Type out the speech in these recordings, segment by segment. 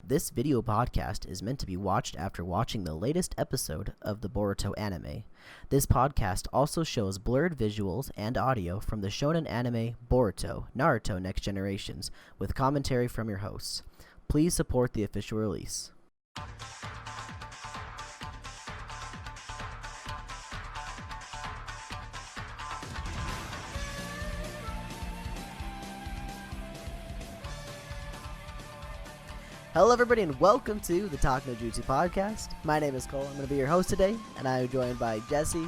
This video podcast is meant to be watched after watching the latest episode of the Boruto anime. This podcast also shows blurred visuals and audio from the shonen anime Boruto, Naruto Next Generations, with commentary from your hosts. Please support the official release. Hello everybody and welcome to the TalkNoJutsu Podcast. My name is Cole. I'm going to be your host today, and I am joined by Jesse.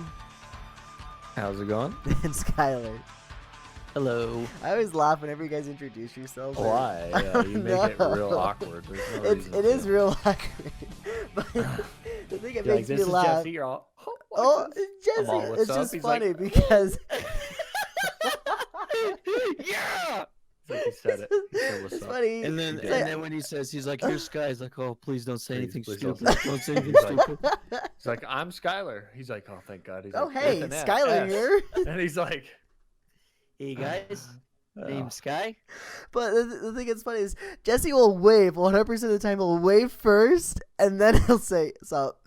How's it going? And Skylar. Hello. I always laugh whenever you guys introduce yourselves. Why? Yeah, you make it real awkward. It is real awkward. But the thing that makes me laugh. Jesse, you're all, Jesse. It's just He's funny like, because. Yeah! Like he said it. He said, what's It's up? funny. And then when he says, he's like, here's Sky. He's like, oh, please don't say anything Please stupid. don't Don't say anything He's like- stupid. He's like, I'm Skylar. He's like, oh, thank God. He's Oh, like, hey, with an Skylar S. here. And he's like, Hey, guys. oh. Name's Sky. But the thing that's funny is Jesse will wave 100% of the time. He'll wave first, and then he'll say, "Sup."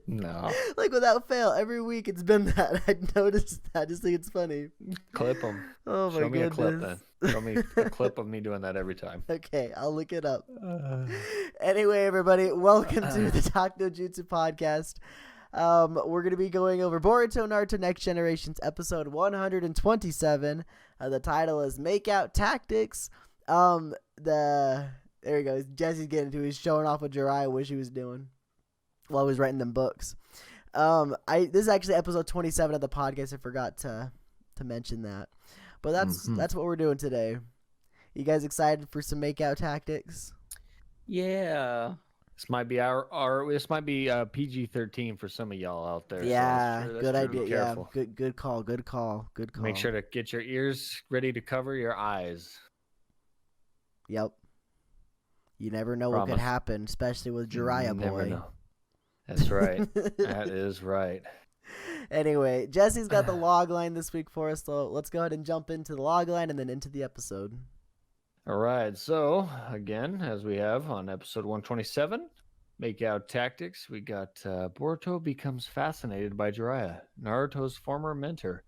No. Like without fail, every week it's been that. I noticed that. I just think it's funny. Clip him. Oh my Show me goodness. a clip then. Show me a clip of me doing that every time. Okay, I'll look it up. Anyway, everybody, welcome to the TalkNoJutsu Podcast. We're going to be going over Boruto Naruto Next Generations episode 127. The title is Makeout Tactics. There he goes. Jesse's getting to. He's showing off what Jiraiya wish he was doing while he was writing them books. This is actually episode 27 of the podcast. I forgot to mention that, but that's what we're doing today. You guys excited for some makeout tactics? Yeah. This might be this might be PG-13 for some of y'all out there. Yeah, so that's good true. idea. Be careful. Yeah, good call. Good call. Make sure to get your ears ready to cover your eyes. Yep. You never know what could Promise. happen, especially with Jiraiya Never boy. know. That's right. That is right. Anyway, Jesse's got the log line this week for us, so let's go ahead and jump into the log line and then into the episode. All right. So, again, as we have on episode 127, Makeout Tactics, we got Boruto becomes fascinated by Jiraiya, Naruto's former mentor.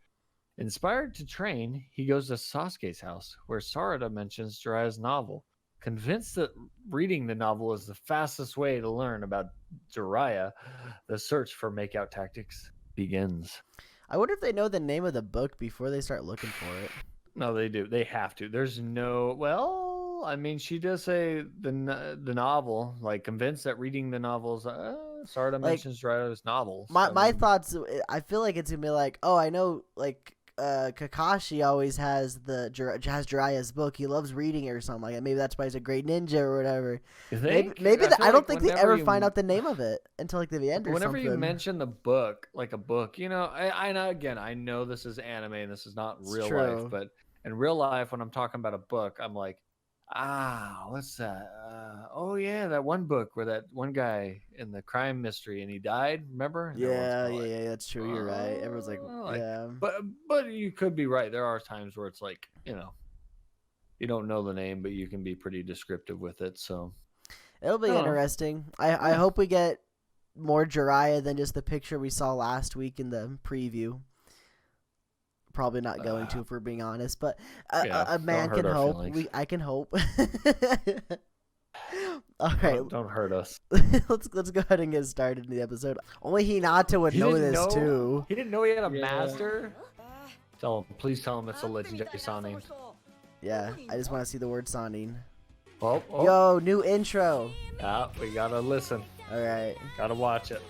Inspired to train, he goes to Sasuke's house, where Sarada mentions Jiraiya's novel. Convinced that reading the novel is the fastest way to learn about Jiraiya, the search for Makeout Tactics begins. I wonder if they know the name of the book before they start looking for it. No, they do. They have to. There's no. Well, I mean, she does say the novel. Like, convinced that reading the novels. Sarada mentions Jiraiya's novels. My thoughts. I feel like it's gonna be like, oh, I know, like Kakashi always has Jiraiya's book. He loves reading it or something like that. Maybe that's why he's a great ninja or whatever. You think? Maybe I don't think they whenever ever find out the name of it until like the end or Whenever something. you mention the book, like a book, you know, I know, again, I know this is anime and this is not real life, but in real life, when I'm talking about a book, I'm like, what's that? Oh yeah, that one book where that one guy in the crime mystery and he died. Remember? And Yeah, that's true. You're right. Everyone's like, yeah. But you could be right. There are times where it's like, you know, you don't know the name, but you can be pretty descriptive with it. So It'll be interesting. I hope we get more Jiraiya than just the picture we saw last week in the preview. Probably not going to, if we're being honest, but a man can hope. I can hope. All right, don't hurt us. let's go ahead and get started in the episode. Only Hinata would know this too. He didn't know he had a master. Please tell him it's a legendary Sanin. Yeah, I just want to see the word Sanin. Oh. Yo, new intro. Yeah, we gotta listen. All right. Gotta watch it.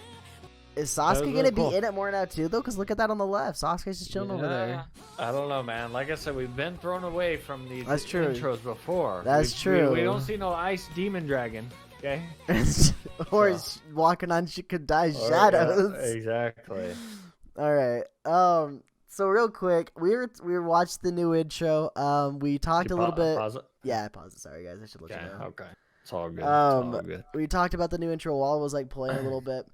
Is Sasuke gonna be in it more now too, though? Because look at that on the left. Sasuke's just chilling over there. I don't know, man. Like I said, we've been thrown away from these intros before. That's true. We don't see no ice demon dragon, okay? Or he's walking on Shikadai's shadows. Yeah, exactly. All right. So real quick, we watched the new intro. We talked a little bit. Pause it? Yeah, pause it. Sorry, guys. I should let you know. Okay. It's all good. It's all good. We talked about the new intro while I was like playing a little bit.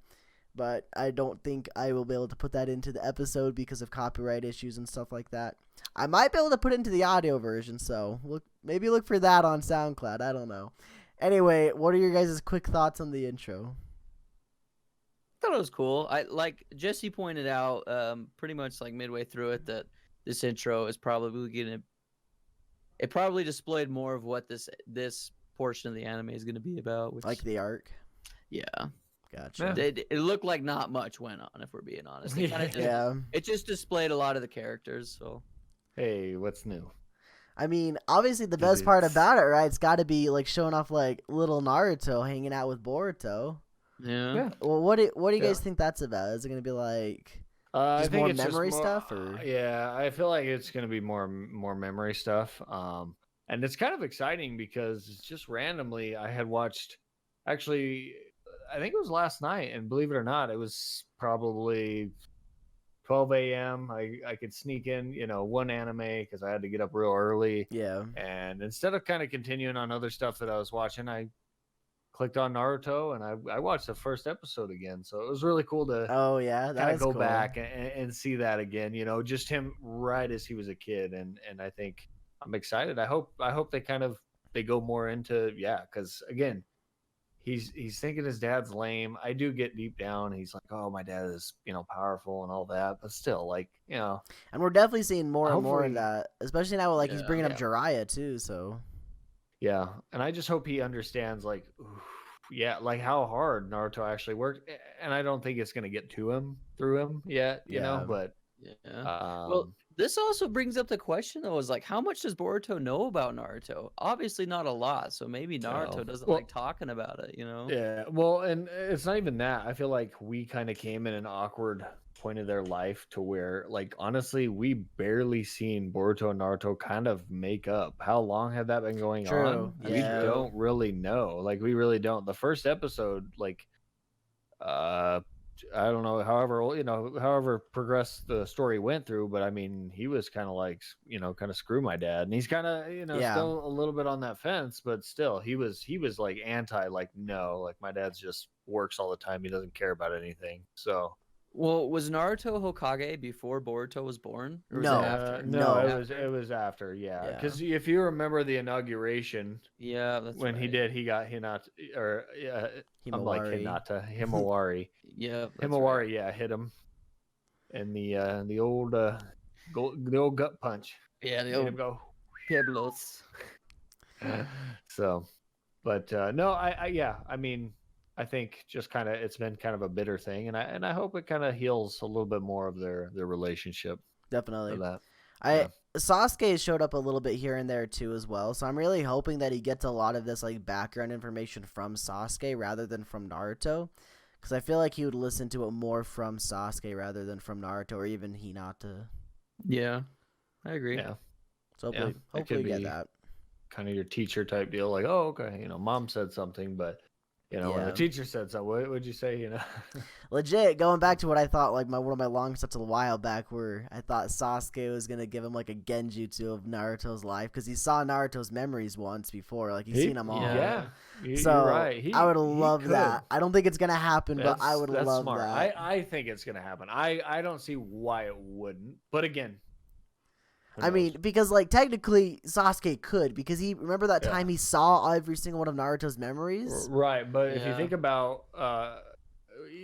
But I don't think I will be able to put that into the episode because of copyright issues and stuff like that. I might be able to put it into the audio version, so maybe look for that on SoundCloud. I don't know. Anyway, what are your guys' quick thoughts on the intro? I thought it was cool. I like Jesse pointed out, pretty much like midway through it, that this intro is probably gonna. It probably displayed more of what this portion of the anime is gonna be about. Which, Like the arc? yeah, Gotcha. it looked like not much went on, if we're being honest. It kinda Yeah. it just displayed a lot of the characters. So Hey, what's new? I mean, obviously the best part about it, right? It's got to be like showing off like little Naruto hanging out with Boruto. yeah. Well, what do you Yeah. guys think that's about? Is it gonna be like I just think more it's memory more, stuff, or yeah, I feel like it's gonna be more memory stuff. And it's kind of exciting because it's just randomly I had watched. Actually, I think it was last night, and believe it or not, it was probably 12 a.m. I could sneak in, one anime because I had to get up real early. yeah? And instead of kind of continuing on other stuff that I was watching, I clicked on Naruto and I watched the first episode again. So it was really cool to Oh yeah, kind that of is go cool. back and see that again. Just him right as he was a kid, and I think I'm excited. I hope they they go more into because again. He's thinking his dad's lame. I do get deep down. He's like, oh, my dad is, powerful and all that. But still, And we're definitely seeing more and more of Hopefully- that, especially now. Like he's bringing up Yeah. Jiraiya too. So yeah. And I just hope he understands, like how hard Naruto actually worked. And I don't think it's going to get to him through him yet, Yeah. but Yeah. Well, this also brings up the question though: is like, how much does Boruto know about Naruto? Obviously, not a lot. So maybe Naruto No. doesn't Well- like talking about it. yeah. Well, and it's not even that. I feel like we kind of came in an awkward point of their life to where, like, honestly, we barely seen Boruto and Naruto kind of make up. How long had that been going True, on? We yeah. don't really know. Like, we really don't. The first episode, I don't know, however progressed the story went through, but I mean, he was kind of like, kind of screw my dad, and he's kind of, Yeah. still a little bit on that fence, but still, he was like anti, like, no, like my dad's just works all the time, he doesn't care about anything. So Well, was Naruto Hokage before Boruto was born? Or was No. it after? no, No. it was after, Yeah. because if you remember the inauguration Yeah, that's when he right. did, he got Hinata, or I'm like Himawari. Hinata, Himawari. Yeah, that's Himawari, right. yeah, hit him, and the old gut punch. Yeah, the Made him old go. Pueblos. So, but no, I mean, I think just kind of it's been kind of a bitter thing, and I hope it kind of heals a little bit more of their relationship definitely. for that. I Sasuke showed up a little bit here and there too as well, so I'm really hoping that he gets a lot of this like background information from Sasuke rather than from Naruto, because I feel like he would listen to it more from Sasuke rather than from Naruto or even Hinata. Yeah, I agree. Yeah, So hopefully, that hopefully could we get be that. kind of your teacher type deal, like, oh, okay, mom said something, but when Yeah. the teacher said something, what would you say? Legit, going back to what I thought, like one of my long thoughts a while back, where I thought Sasuke was gonna give him like a genjutsu of Naruto's life, because he saw Naruto's memories once before, like he's seen them all. Yeah, So you're right. I would he love could. that. I don't think it's gonna happen, but I would That's love smart. that. I think it's gonna happen. I don't see why it wouldn't. But again, who I mean, knows? because like technically Sasuke could, because he remember that Yeah. time he saw every single one of Naruto's memories. Right. But if you Yeah. think about,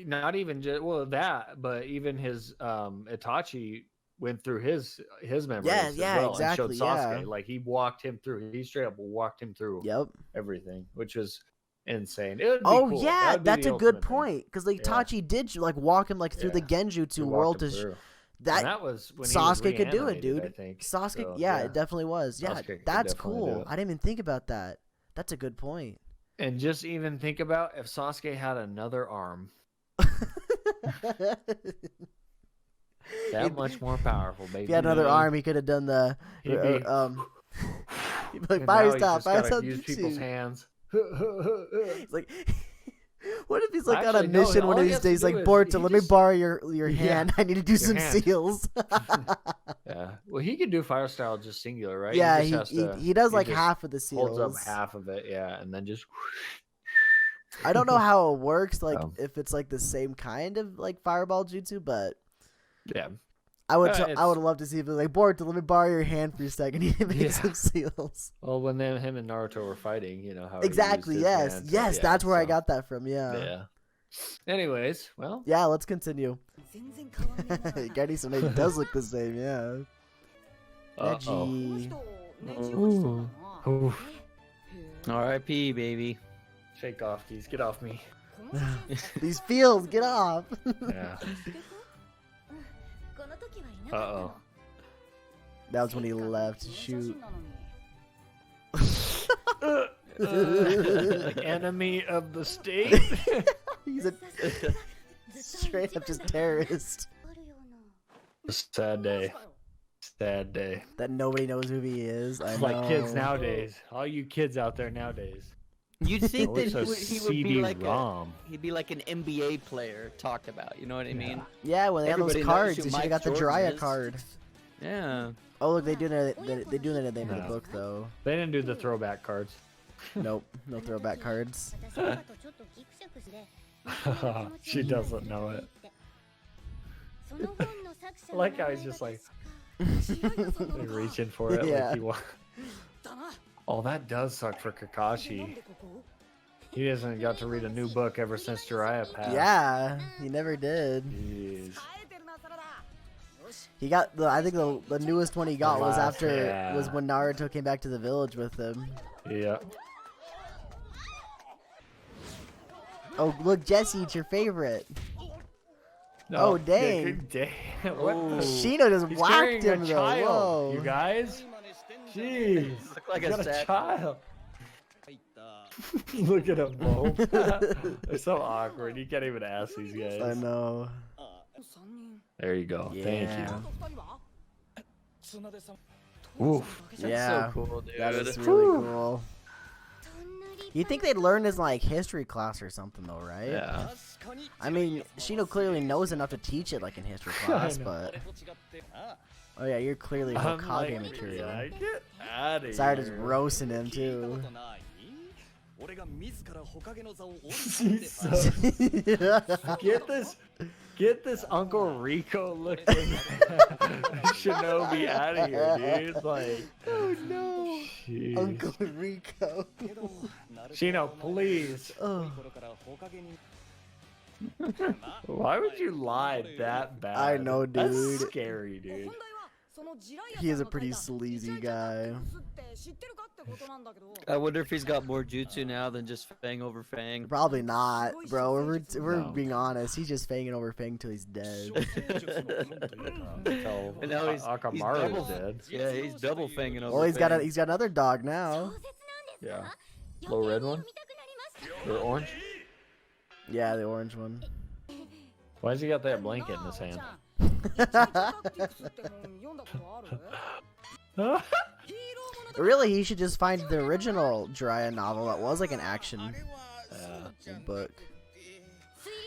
not even just that, but even his Itachi went through his memories. Yeah, as yeah, well, exactly, And showed Sasuke, yeah. like he walked him through. He straight up walked him through Yep. everything, which was insane. It would be Oh cool. yeah, That would be that's the a good ultimate thing. point. Because like Yeah. Itachi did like walk him like through the Yeah. Genjutsu He walked world him to through. that. And that was when Sasuke he was could do it, reanimated, dude. I think. Sasuke, So, yeah, it definitely was. Yeah, Sasuke could that's definitely do cool. it. I didn't even think about that. That's a good point. And just even think about if Sasuke had another arm, that much more powerful, baby. If he had another arm, he could have done the He'd be- he'd be like And fire now he's style, just fire gotta style use people's jutsu. hands. It's like, what if he's like on a Actually, no, mission all one of he these has to days? do Like, is Boruto, he let me just- borrow your Yeah, hand. I need to do your some hand. seals. Yeah. Well, he could do fire style just singular, right? Yeah, just has to- he does like just half of the seals. holds up half of it, yeah, and then just. I don't know how it works, like Oh. if it's like the same kind of like fireball jutsu, but Yeah. I would love to see if it was like, Boruto, let me borrow your hand for a second. He makes some seals. Well, when him and Naruto were fighting, you know how exactly. Yes, yes, that's where I got that from. Yeah. Yeah. Anyways, well. Yeah, let's continue. Garisone does look the same. Yeah. Neji. Ooh. R.I.P. baby. Shake off, these. Get off me. These fields, get off. Yeah. Uh-oh. That was when he left to shoot. Enemy of the state. He's a straight up just terrorist. Sad day. Sad day. That nobody knows who he is. I Like know. kids nowadays. All you kids out there nowadays. You'd think that What's he a would be CD-ROM? he'd be like an NBA player talked about. You know what I mean? Yeah, when they have those Everybody knows cards, who they should have Mike got the Jordan Jiraiya is. card. Yeah. Oh, look, they do that. They do that at the end of the No. book, though. They didn't do the throwback cards. Nope, no throwback cards. She doesn't know it. I like how he's just like reaching for it. Yeah. Like he Oh, that does suck for Kakashi. He hasn't got to read a new book ever since Jiraiya passed. Yeah, he never did. Jeez. He got I think the newest one he got was Last, after yeah. was when Naruto came back to the village with him. Yeah. Oh, look, Jesse, it's your favorite. No, Oh, dang. What the? Shino just He's whacked carrying him a though. child, Whoa. you guys. Jeez. Look like He's a got a sad- child. Look at him, Bo. They're so awkward. You can't even ask these guys. I know. There you go. Yeah. Thank you. Oof. Yeah. So cool, dude. That is really cool. You'd think they'd learn this in like history class or something though, right? Yeah. I mean, Shino clearly knows enough to teach it like in history class, but oh yeah, you're clearly Hokage like, material. yeah, get out of here. Sorry, just roasting him too. He's so- get this Uncle Rico looking shinobi out of here, dude. Like, Oh no, jeez. Uncle Rico. Shino, please. Oh, Why would you lie that bad? I know, That's dude. scary, dude. He is a pretty sleazy guy. I wonder if he's got more jutsu now than just Fang over Fang. Probably not, bro. We're No. being honest. He's just fanging over Fang till he's dead. Until And now he's Akamaru's double- dead. Yeah, he's double Fanging over. Well, he's Fang. got another dog now. Yeah. Little red one? Or orange? Yeah, the orange one. Why does he got that blanket in his hand? Really, he should just find the original Jiraiya novel that was like an action book.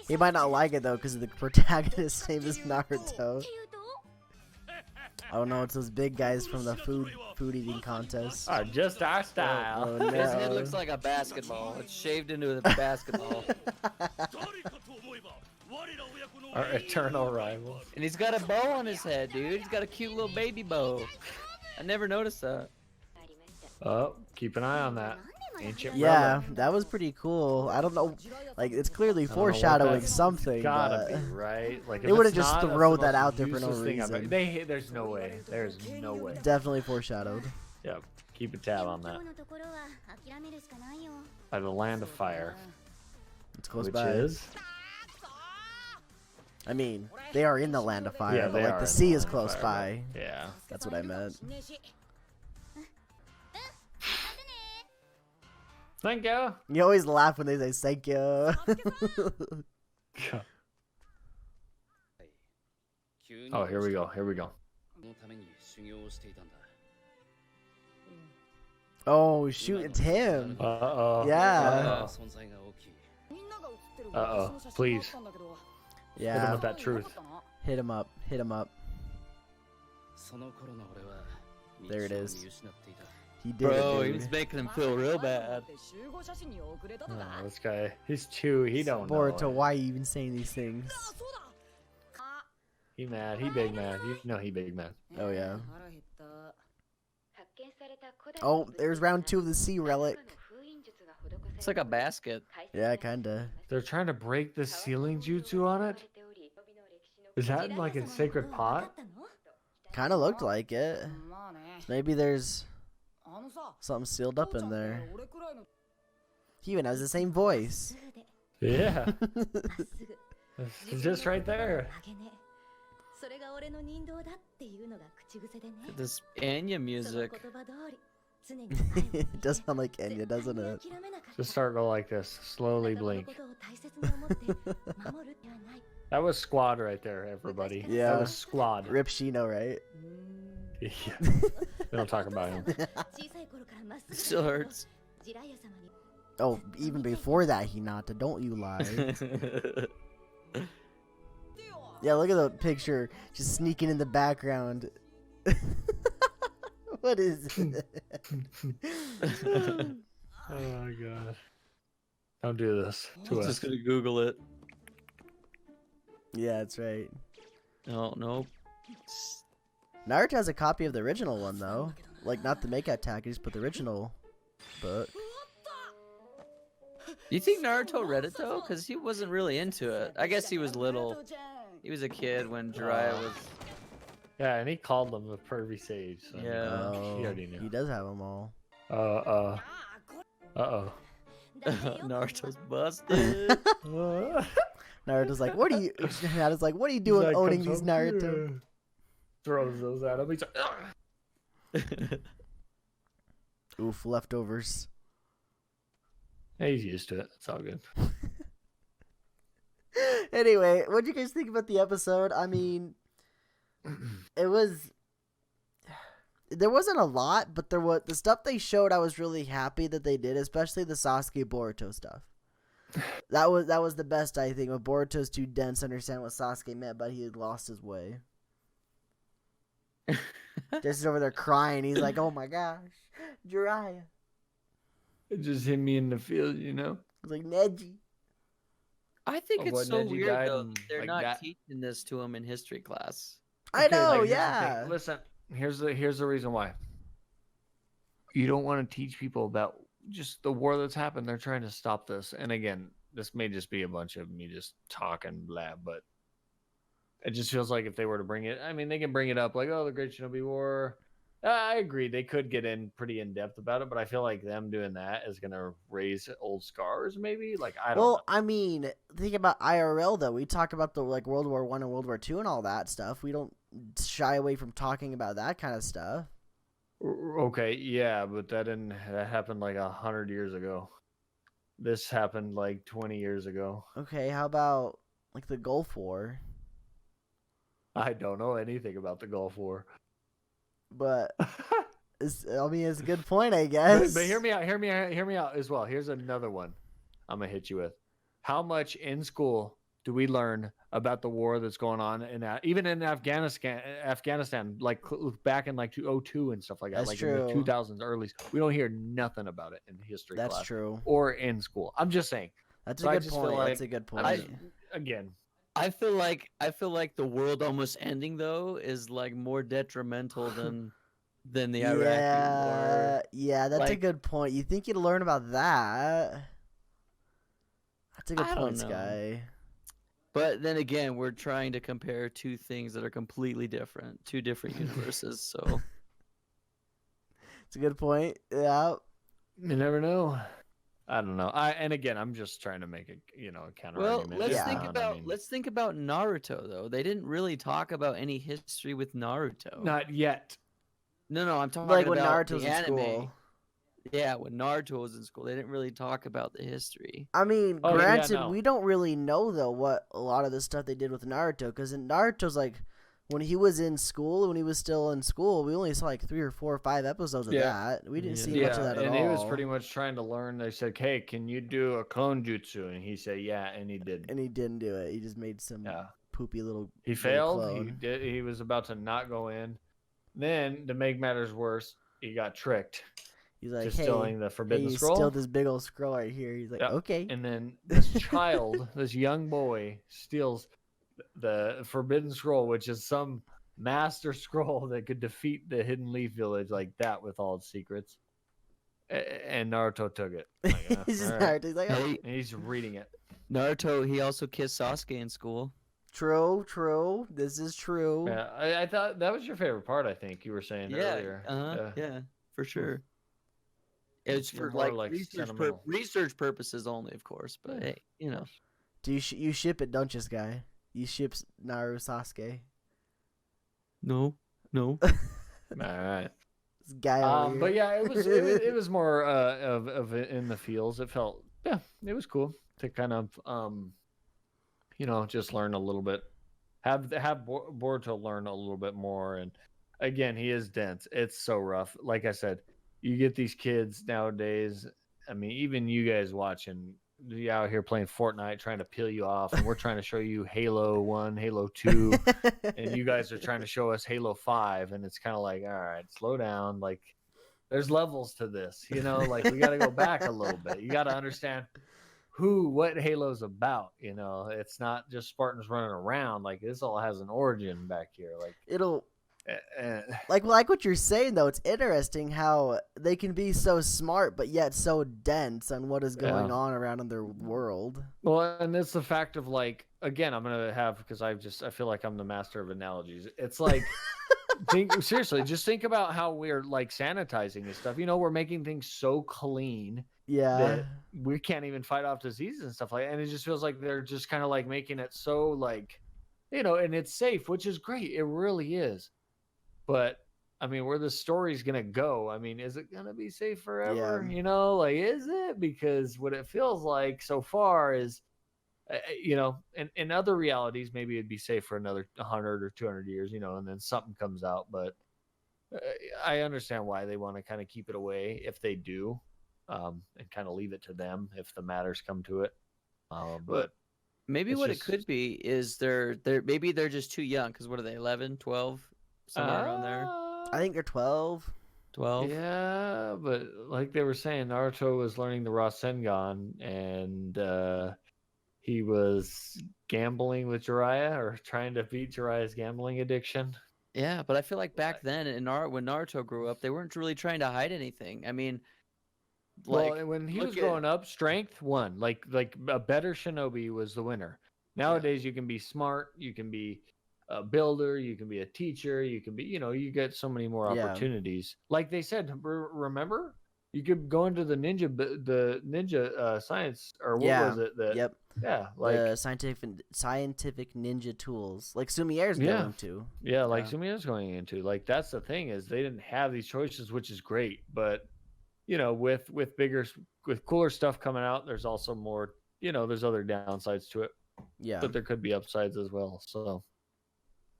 He might not like it though because the protagonist's name is Naruto. Oh no, it's those big guys from the food eating contest. Just our style. Oh, His head no. looks like a basketball. It's shaved into a basketball. Our eternal rival. And he's got a bow on his head, dude. He's got a cute little baby bow. I never noticed that. Oh, keep an eye on that. Ancient Yeah, relic. that was pretty cool. I don't know, like it's clearly I don't know what foreshadowing that's something, Gotta but be right. Like if They wouldn't it's just not, that's throw the that most out there for no useless thing I've reason. ever- There's no way. There's no way. definitely foreshadowed. Yep. Keep a tab on that. By the land of fire, It's close which by. is I mean, they are in the land of fire, Yeah, but they like are the in sea the is land of close fire, by. yeah. That's what I meant. Thank you. You always laugh when they say thank you. Oh, here we go. Here we go. Oh shoot, it's him. Uh-oh. Yeah. Uh-oh. Please. Hit him Yeah. with that truth. Hit him up. Hit him up. There it is. He did Bro, it, he dude. was making him feel real bad. Oh, this guy, he's two. He don't know. Boruto, it. why are you even saying these things? He mad. He big mad. You know he big mad. Oh, yeah. Oh, there's round 2 of the sea relic. It's like a basket. Yeah, kinda. They're trying to break the sealing jutsu on it? Is that like a sacred pot? Kinda looked like it. Maybe there's something sealed up in there. He even has the same voice. Yeah. It's just right there. This Anya music. It does sound like Enya, doesn't it? Just start go like this. Slowly blink. That was squad right there, everybody. Yeah. That was squad. Rip Shino, right? Yeah. We don't talk about him. It still hurts. Oh, even before that, Hinata, don't you lie. Yeah, look at the picture. Just sneaking in the background. What is it? Oh my god. Don't do this to I'm us. just gonna Google it. Yeah, that's right. Oh, no. Naruto has a copy of the original one, though. Like, not the Make-Out Package, but the original book. You think Naruto read it, though? Because he wasn't really into it. I guess he was little. He was a kid when Jiraiya was... Yeah, and he called them the pervy sage. So Yeah. he already knew. He does have them all. Uh-oh. Naruto's busted. Naruto's like, what are you... Hinata's like, what are you doing Like, owning comes these up, Naruto? yeah. Throws those at him. He's like, ugh. Oof, leftovers. He's used to it. It's all good. Anyway, what do you guys think about the episode? I mean, it was... There wasn't a lot, but there was... The stuff they showed, I was really happy that they did, especially the Sasuke Boruto stuff. That was the best, I think. But Boruto's too dense to understand what Sasuke meant, but he had lost his way. Just over there crying. He's like, oh my gosh, Jiraiya. It just hit me in the field, you know? He's like, Neji. I think Of what it's so Neji weird, died though, and that they're like not that. teaching this to him in history class. I Okay, know, like, here's the yeah. thing. Listen, here's the reason why. You don't want to teach people about just the war that's happened. They're trying to stop this. And again, this may just be a bunch of me just talking blah, but it just feels like if they were to bring it, I mean, they can bring it up like, oh, the Great Shinobi War. I agree. They could get in pretty in depth about it, but I feel like them doing that is going to raise old scars, maybe. Like, I don't know. Well, I mean, think about IRL though. We talk about the like World War I and World War II and all that stuff. We don't shy away from talking about that kind of stuff. Okay, yeah, but that happened like 100 years ago. This happened like 20 years ago. Okay, how about like the Gulf War? I don't know anything about the Gulf War. But it's a good point, I guess. But hear me out as well. Here's another one I'm gonna hit you with. How much in school do we learn about the war that's going on even in Afghanistan, like back in like 2002 and stuff like that, That's like true. in the 2000s, early? We don't hear nothing about it in history That's class true. or in school. I'm just saying. That's So a I good just feel point. like That's a good point. Again, I feel like the world almost ending though is like more detrimental than the Iraqi war. Yeah, that's a Like- good point. You think you'd learn about that? That's a good I don't point, know. Sky. But then again, we're trying to compare two things that are completely different, two different universes. So It's a good point. Yeah. you never know. I don't know. And again, I'm just trying to make a counter well, argument. let's Yeah. think about Naruto though. They didn't really talk about any history with Naruto. Not yet. No, I'm talking Like when about Naruto's the in anime. school. Yeah, when Naruto was in school, they didn't really talk about the history. I mean, Oh, yeah, granted, no. we don't really know though what a lot of the stuff they did with Naruto, because in Naruto's like when he was in school, when he was still in school, we only saw like 3 or 4 or 5 episodes of Yeah. that. We didn't Yeah. see much of that at and all. he was pretty much trying to learn. They said, "Hey, can you do a clone jutsu?" And he said, "Yeah," and he did. And he didn't do it. He just made some Yeah. poopy little. He little failed. clone. He was about to not go in. Then, to make matters worse, he got tricked He's like, to hey, stealing the Forbidden you Scroll. steal this big old scroll right here. He's like, Yeah. okay. And then this child, this young boy, steals the Forbidden Scroll, which is some master scroll that could defeat the Hidden Leaf Village like that with all its secrets. And Naruto took it. Like, He's just all right. Naruto. He's like, oh. Hey, And he's reading it. Naruto, he also kissed Sasuke in school. True. This is true. Yeah, I thought that was your favorite part. I think you were saying earlier. Yeah, for sure. It's You're for more, like sentimental. research purposes only, of course. But hey, you know. Do you ship it, don't you, Sky? You ship Naruto Sasuke. No. All right. This guy over here. But yeah, it was more of in the feels. It felt it was cool to kind of just learn a little bit, have Boruto learn a little bit more. And again, he is dense. It's so rough. Like I said, you get these kids nowadays. I mean, even you guys watching, you out here playing Fortnite, trying to peel you off, and we're trying to show you Halo 1, Halo 2, and you guys are trying to show us Halo 5, and it's kind of like, all right, slow down. Like, there's levels to this, like we got to go back a little bit. You got to understand what Halo's about. It's not just Spartans running around. Like, this all has an origin back here. Like, It'll like what you're saying though. It's interesting how they can be so smart but yet so dense on what is going on around in their world. Well, and it's the fact of, like, again, I'm gonna have, because I feel like I'm the master of analogies. It's like seriously, just think about how we're like sanitizing and stuff. We're making things so clean that we can't even fight off diseases and stuff like that. And it just feels like they're just kind of like making it so, like, and it's safe, which is great. It really is. But I mean, where the story's gonna go, I mean, is it gonna be safe forever? Like, is it? Because what it feels like so far is, in other realities, maybe it'd be safe for another 100 or 200 years, and then something comes out. But I understand why they want to kind of keep it away if they do, and kind of leave it to them if the matters come to it. But maybe what it could be is maybe they're just too young. Because what are they, 11, 12? Somewhere around there. I think they're 12. 12. Yeah, but like they were saying, Naruto was learning the Rasengan, and he was gambling with Jiraiya, or trying to beat Jiraiya's gambling addiction. Yeah, but I feel like back then, when Naruto grew up, they weren't really trying to hide anything. I mean, like, when he was growing up, strength won. Like a better shinobi was the winner. Nowadays, you can be smart, you can be a builder, you can be a teacher, you can be, you get so many more opportunities. Like they said, remember, you could go into the ninja science, or what was it? Yeah, like the scientific ninja tools, like Sumiere's going to. Yeah, like Sumiere's going into. Like, that's the thing, is they didn't have these choices, which is great. But with cooler stuff coming out, there's also more. There's other downsides to it. Yeah, but there could be upsides as well. So.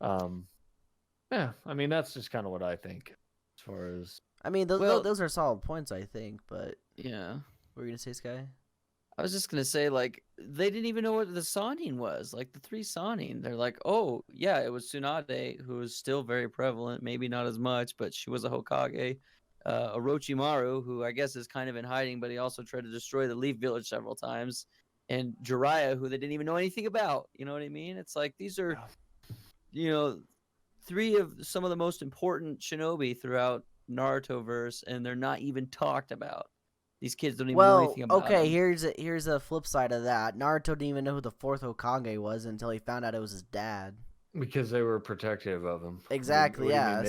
I mean, that's just kind of what I think, as far as. I mean, those are solid points, I think, but yeah. What were you gonna say, Sky? I was just gonna say, like, they didn't even know what the Sannin was, like the 3 Sannin. They're like, oh yeah, it was Tsunade, who is still very prevalent, maybe not as much, but she was a Hokage. Orochimaru, who I guess is kind of in hiding, but he also tried to destroy the Leaf Village several times, and Jiraiya, who they didn't even know anything about. You know what I mean? It's like these are. 3 of some of the most important shinobi throughout Naruto-verse, and they're not even talked about. These kids don't even know anything about them. Here's a flip side of that. Naruto didn't even know who the 4th Hokage was until he found out it was his dad. Because they were protective of him. Exactly, yeah.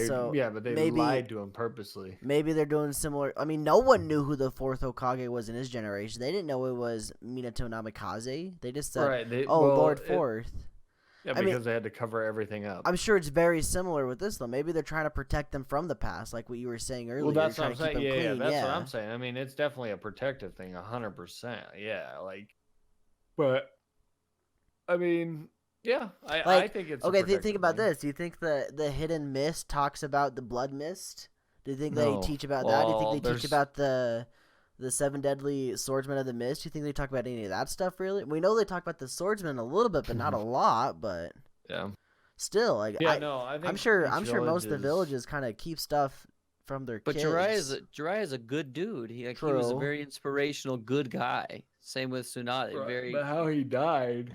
But they lied to him purposely. Maybe they're doing similar. I mean, no one knew who the 4th Hokage was in his generation. They didn't know it was Minato Namikaze. They just said, Lord 4th. Yeah, because they had to cover everything up. I'm sure it's very similar with this, though. Maybe they're trying to protect them from the past, like what you were saying earlier. Well, that's what I'm saying. Yeah, that's what I'm saying. I mean, it's definitely a protective thing, 100%. Yeah, like, but I mean, yeah, I think it's okay. Think about this. Do you think the hidden mist talks about the blood mist? Do you think they teach about that? Do you think they teach about the 7 deadly swordsmen of the mist? Do you think they talk about any of that stuff, really? We know they talk about the swordsmen a little bit, but not a lot. But still, like, I think I'm sure most of the villages kind of keep stuff from their kids. But Jiraiya is a good dude. He was a very inspirational, good guy. Same with Tsunade. But how he died.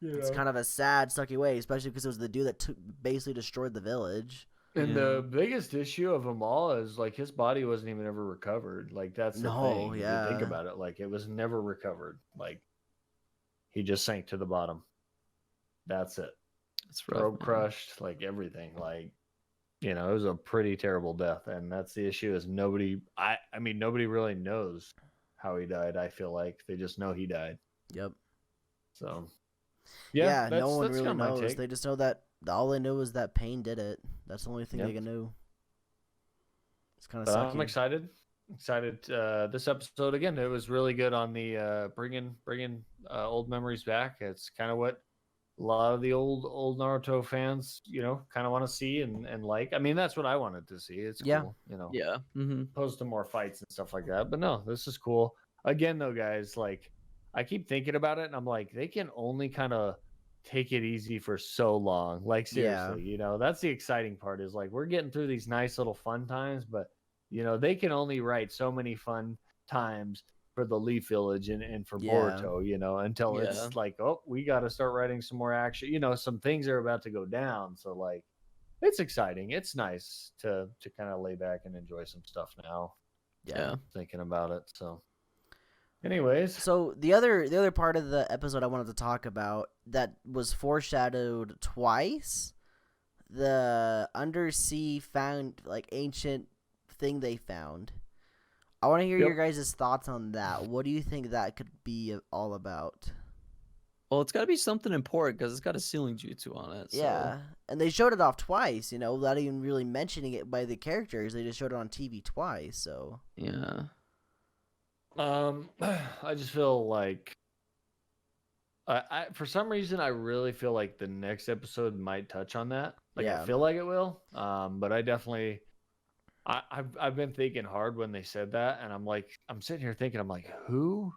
It's kind of a sad, sucky way, especially because it was the dude that basically destroyed the village. And the biggest issue of them all is like his body wasn't even ever recovered. Like that's the thing. Yeah. If you think about it, like it was never recovered. Like he just sank to the bottom. That's it. It's rough, Throat crushed, like everything. Like it was a pretty terrible death, and that's the issue. Is nobody? I mean, nobody really knows how he died. I feel like they just know he died. Yep. So. Yeah, that's, no one that's really kinda my knows. take. They just know that all they knew was that Pain did it. That's the only thing they knew. It's kind of sucky. I'm excited. This episode again. It was really good on the bringing old memories back. It's kind of what a lot of the old Naruto fans, kind of want to see and like. I mean, that's what I wanted to see. It's cool, Yeah. opposed to more fights and stuff like that. But no, this is cool. Again, though, guys, like I keep thinking about it, and I'm like, they can only kind of take it easy for so long. Like seriously, that's the exciting part. Is like we're getting through these nice little fun times, but they can only write so many fun times for the Leaf Village and for Boruto, until it's like, oh, we got to start writing some more action. Some things are about to go down. So like, it's exciting. It's nice to kind of lay back and enjoy some stuff now. Yeah. Thinking about it. So anyways. So the other part of the episode I wanted to talk about that was foreshadowed twice, the undersea found like ancient thing they found. I want to hear your guys' thoughts on that. What do you think that could be all about? Well, it's got to be something important because it's got a sealing jutsu on it. So. Yeah, and they showed it off twice, without even really mentioning it by the characters. They just showed it on TV twice, so. Yeah. I just feel like I for some reason I really feel like the next episode might touch on that. Like I feel like it will. But I definitely I've been thinking hard when they said that, and I'm sitting here thinking, I'm like, who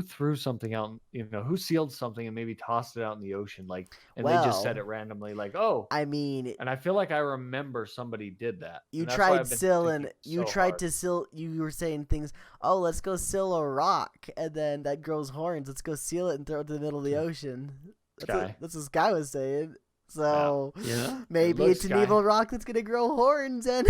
threw something out, who sealed something and maybe tossed it out in the ocean, like, and they just said it randomly, like, oh, I mean, and I feel like I remember somebody did that. You tried sealing, you were saying things, oh, let's go seal a rock, and then that grows horns, let's go seal it and throw it to the middle of the ocean. That's what Sky was saying. So maybe it's an evil rock that's gonna grow horns. And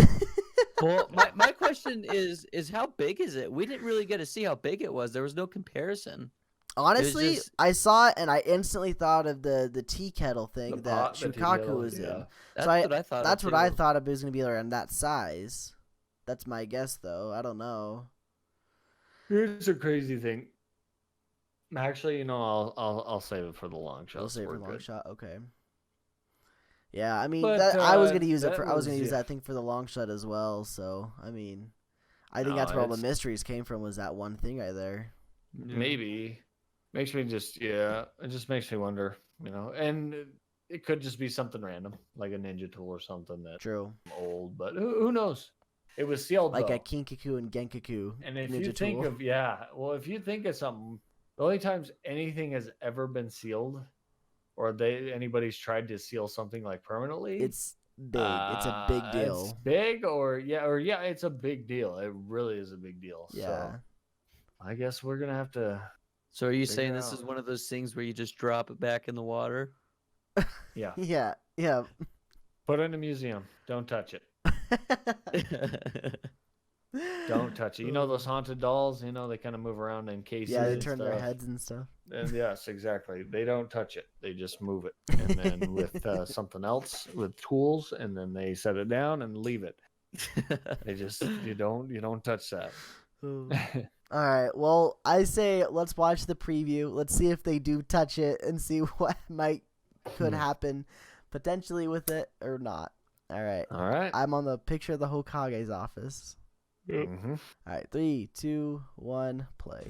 well, my question is how big is it? We didn't really get to see how big it was. There was no comparison. Honestly, I saw it and I instantly thought of the tea kettle thing that Shukaku was in. That's what I thought. That's what I thought it was gonna be around that size. That's my guess, though. I don't know. Here's a crazy thing. Actually, I'll save it for the long shot. I'll save it for the long shot. Okay. Yeah, I mean, But, I was gonna use it that for. I was was- gonna use yeah. that thing for the long shot as well. So I mean, I think that's where all the mysteries came from. Was that one thing right there? Maybe makes me it just makes me wonder, and it could just be something random, like a ninja tool or something that's True. old, but who knows? It was sealed Like though. a Kinkaku and Genkaku. And if ninja you think tool. if you think of something, the only times anything has ever been sealed, or anybody's tried to seal something like permanently, It's big. It's a big deal. It's big, it's a big deal. It really is a big deal. Yeah. So I guess we're gonna have to. So are you Figure saying this out. is one of those things where you just drop it back in the water? Yeah. Yeah. Put it in a museum. Don't touch it. Don't touch it. You know those haunted dolls? They kind of move around in cases. Yeah, they and turn their stuff. heads and stuff. And yes, exactly. They don't touch it. They just move it, and then with something else, with tools, and then they set it down and leave it. They just you don't touch that. All right. Well, I say let's watch the preview. Let's see if they do touch it and see what could happen potentially with it or not. All right. All right. I'm on the picture of the Hokage's office. Mm-hmm. All right. 3, 2, 1, play.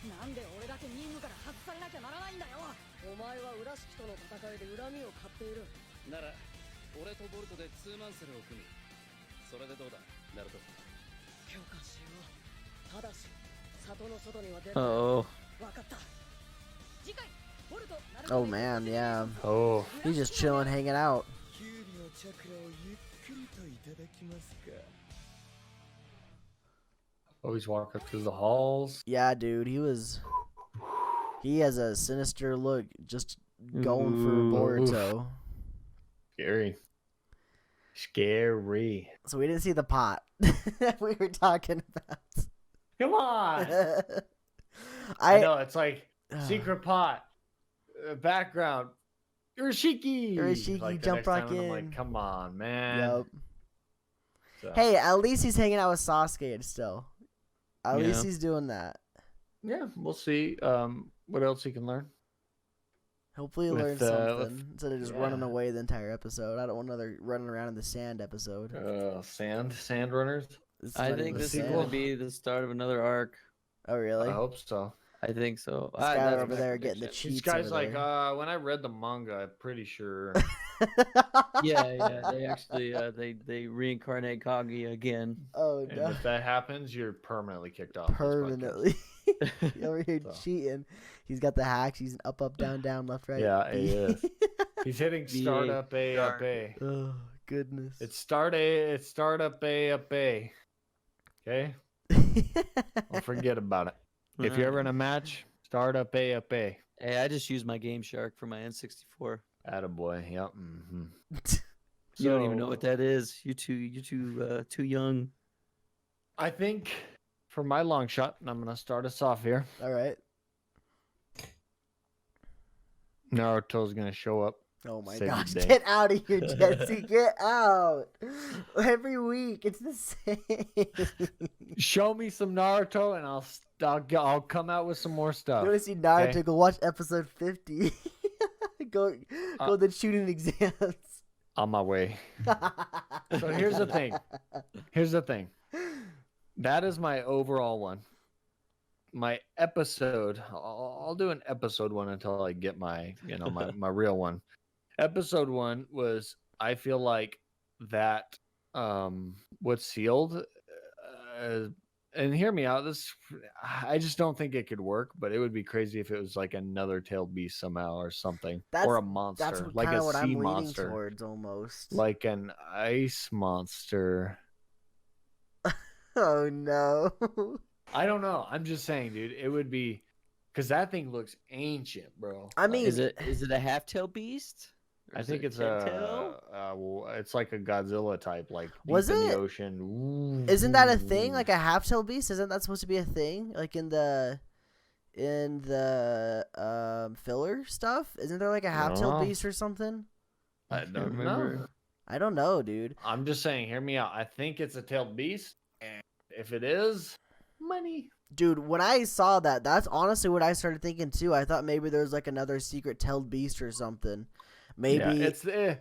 なんで俺だけ任務から外されなきゃならないんだよ。お前は浦敷との戦いで恨みを買っている。なら俺とボルトでツーマンセルを組み、それでどうだ、ナルト。共感しよう。ただし里の外には出ない。 Oh. わかった。次回ボルトナル Oh ト。 man, yeah. Oh. He's just chilling, hanging out. キュウリのチャクラをゆっくりといただきますか。 Oh, he's walking through the halls. Yeah, dude. He was He has a sinister look, just going for Ooh. Boruto. Scary. So we didn't see the pot that we were talking about. Come on. I know it's like uh, secret pot, background, Urashiki. Urashiki, Like the jump next rock time, I'm in. like, come on, man. Yup. So, Hey, at least he's hanging out with Sasuke still. At Yeah. least he's doing that. yeah, we'll see. What else he can learn? Hopefully he With, learns with- something instead of just running yeah. away the entire episode. I don't want another running around in the sand episode. Sand runners. It's I running in think the this is sand. going to be the start of another arc. Oh really? I hope so. I think so. This guy That's over my there getting the prediction. This cheats. guy's over like, there. when I read the manga, I'm pretty sure. Yeah. They actually they reincarnate Kagi again. Oh And no! if that happens, you're permanently kicked off. this podcast. Permanently. Over here So. cheating. He's got the hacks. He's up, down, down, left, right. Yeah, he is. He's hitting VA. start up A up A. Oh goodness. It's start A. It's start up A up A. Okay, don't forget about it. If you're ever in a match, start up A up A. Hey, I just used my Game Shark for my N64. Attaboy. Yep. Mm-hmm. You don't even know what that is. You too young. I think for my long shot, and I'm gonna start us off here. All right. Naruto's gonna show up. Oh my Save the gosh! day. Get out of here, Jesse! Get out! Every week it's the same. Show me some Naruto, and I'll come out with some more You stuff. want to see Naruto? Okay. Go watch episode 50. go the shooting exams. On my way. So here's the thing. Here's the thing. That is my overall one. My episode, I'll do an episode one until I get my my real one. Episode one was, I feel like that what's sealed, and hear me out. I just don't think it could work, but it would be crazy if it was like another tailed beast somehow or something, or a monster, That's like kind a of what sea I'm leaning monster, towards almost. like an ice monster. Oh no. I don't know. I'm just saying, dude. It would be, because that thing looks ancient, bro. I mean, Is it a half-tail beast? Or I is think it it's ten-tail? it's like a Godzilla type, like deep Was in it? the ocean. Ooh. Isn't that a thing? Like a half-tailed beast? Isn't that supposed to be a thing? Like in the filler stuff? Isn't there like a half-tailed No. beast or something? I can't don't remember. know. I don't know, dude. I'm just saying. Hear me out. I think it's a tailed beast, and if it is, money. Dude, when I saw that, that's honestly what I started thinking too. I thought maybe there was like another secret tailed beast or something. Maybe Yeah,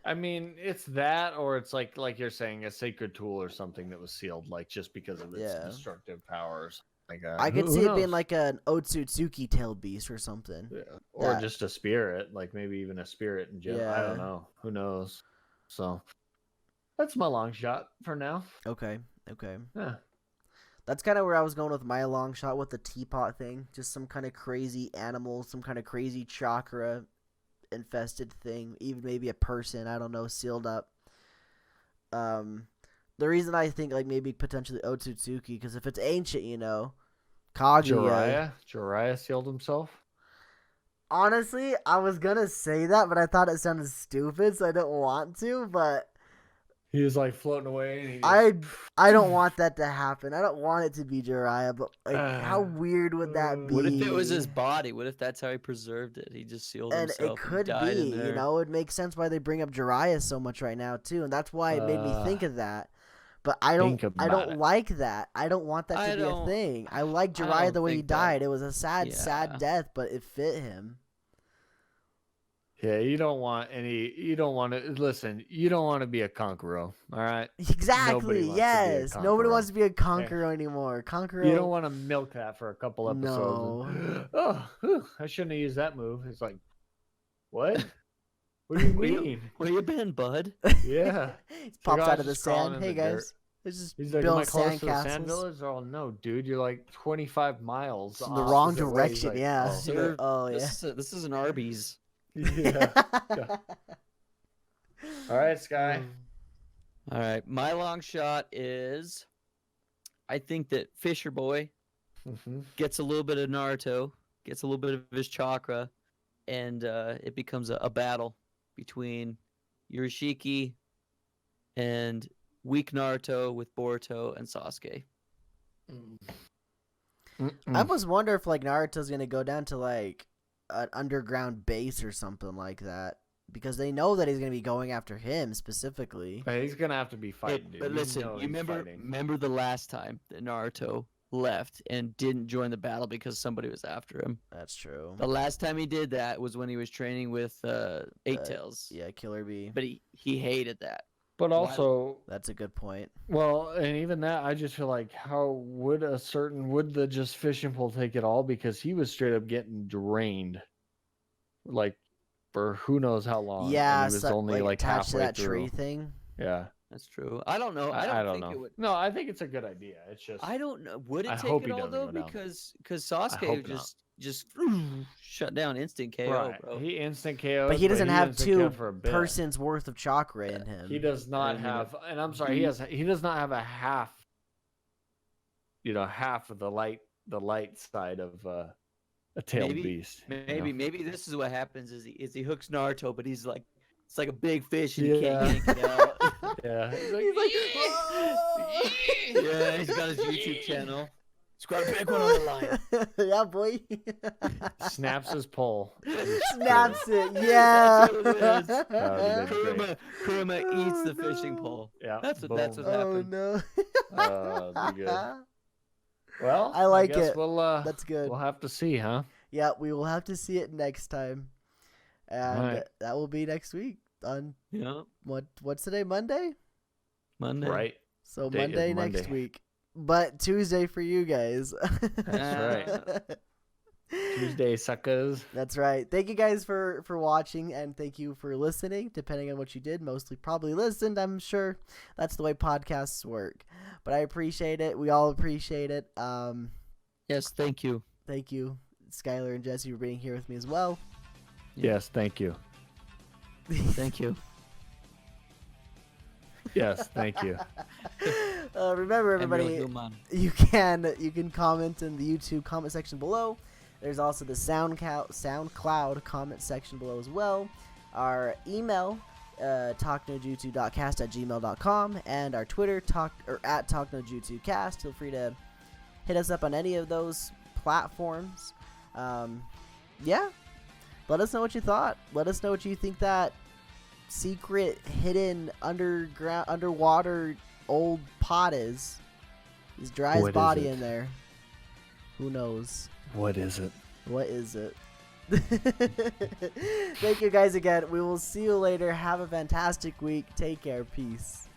I mean, it's that, or it's like you're saying, a sacred tool or something that was sealed, like just because of its Yeah. destructive powers. Like I could who see it being knows? like an Otsutsuki tailed beast or something. Yeah. Or that- just a spirit, like maybe even a spirit in general. I Yeah. don't know. Who knows? So that's my long shot for now. Okay. Yeah. That's kind of where I was going with my long shot with the teapot thing. Just some kind of crazy animal, some kind of crazy chakra infested thing, even maybe a person, I don't know, sealed up. The reason I think like maybe potentially Otsutsuki, because if it's ancient, Kaguya. Jiraiya sealed himself. Honestly, I was gonna say that, but I thought it sounded stupid, so I don't want to. But He was like floating away. And he I don't want that to happen. I don't want it to be Jiraiya, but like, how weird would that be? What if it was his body? What if that's how he preserved it? He just sealed And himself. it could and died be, in there. it would make sense why they bring up Jiraiya so much right now too, and that's why it made me think of that. But I don't like that. I don't want that to be a thing. I like Jiraiya the way he died. It was a sad Yeah. death, but it fit him. Yeah, you don't want to listen. You don't want to be a conqueror, all right? Exactly. wants to be a Yes. Nobody conqueror. wants to be a conqueror anymore. Conqueror. You don't want to milk that for a couple episodes. No. Oh, I shouldn't have used that move. It's like, what? What do you mean? Where you been, bud? Yeah. He pops guy's out of the just crawling sand. in Hey the dirt. guys, let's just He's like, build am I close to the sand sandcastles. village? Oh no, dude, you're like 25 miles. It's in the wrong opposite way. He's direction. like, Yeah. oh. Sir, Oh yeah. This is an Arby's. Yeah. All right, Sky. All right, my long shot is, I think that Fisher Boy Mm-hmm. gets a little bit of Naruto gets a little bit of his chakra, and it becomes a battle between Urashiki and weak Naruto with Boruto and Sasuke. I almost wonder if like Naruto's gonna go down to like an underground base or something like that, because they know that he's gonna be going after him specifically. He's gonna have to be fighting, dude. But listen, know you he's fighting. remember the last time that Naruto left and didn't join the battle because somebody was after him. That's true. The last time he did that was when he was training with Eight Tails. Yeah, Killer Bee. But he hated that. But also, That's a good point. well, and even that, I just feel like how would the just fishing pole take it all? Because he was straight up getting drained, like for who knows how long. Yeah, and he was only like attached to halfway that through. tree thing. Yeah, That's true. I don't know. I don't think know. it would. No, I think it's a good idea. It's just I don't know. Would it I take hope it he all doesn't though? go down. Because hope Sasuke not. just shut down instant KO, right. bro. He instant KO, But he doesn't have instant two KO'd for a bit. persons worth of chakra in him. He does not And, have, and I'm sorry, he does not have a half. Half of the light side of a tailed Maybe- beast. Maybe this is what happens is he hooks Naruto, but he's like it's like a big fish and he Yeah. can't yank it out. Yeah, He's like, Yeah, he's got his YouTube channel. He's got a big one on the line. yeah, boy. snaps his pole. Snaps it. Yeah. That's what it is. That would've been great. Kurama eats the fishing no. pole. Yeah, That's what boom. Oh happened. no. That'd be good. Well, I like guess it. We'll, That's good. We'll have to see, huh? Yeah, we will have to see it next time, and Right. that will be next week on Yeah, what's today? Monday. Monday. Right. So Date is Monday next Monday. week, but Tuesday for you guys. That's right. Tuesday, suckers. That's right. Thank you guys for watching, and thank you for listening, depending on what you did. Mostly probably listened, I'm sure. That's the way podcasts work. But I appreciate it. We all appreciate it. Yes, thank you. Thank you, Skylar and Jesse, for being here with me as well. Yes, thank you. Thank you. Yes, thank you. Remember, everybody, Human. you can comment in the YouTube comment section below. There's also the SoundCloud comment section below as well. Our email, talknojutsu.cast@gmail.com, and our Twitter, at talknojutsucast. Feel free to hit us up on any of those platforms. Yeah, let us know what you thought. Let us know what you think that secret, hidden, underwater old pot is. He's dry his What is body it? in there. Who knows? What is it? What is it? Thank you guys again. We will see you later. Have a fantastic week. Take care. Peace.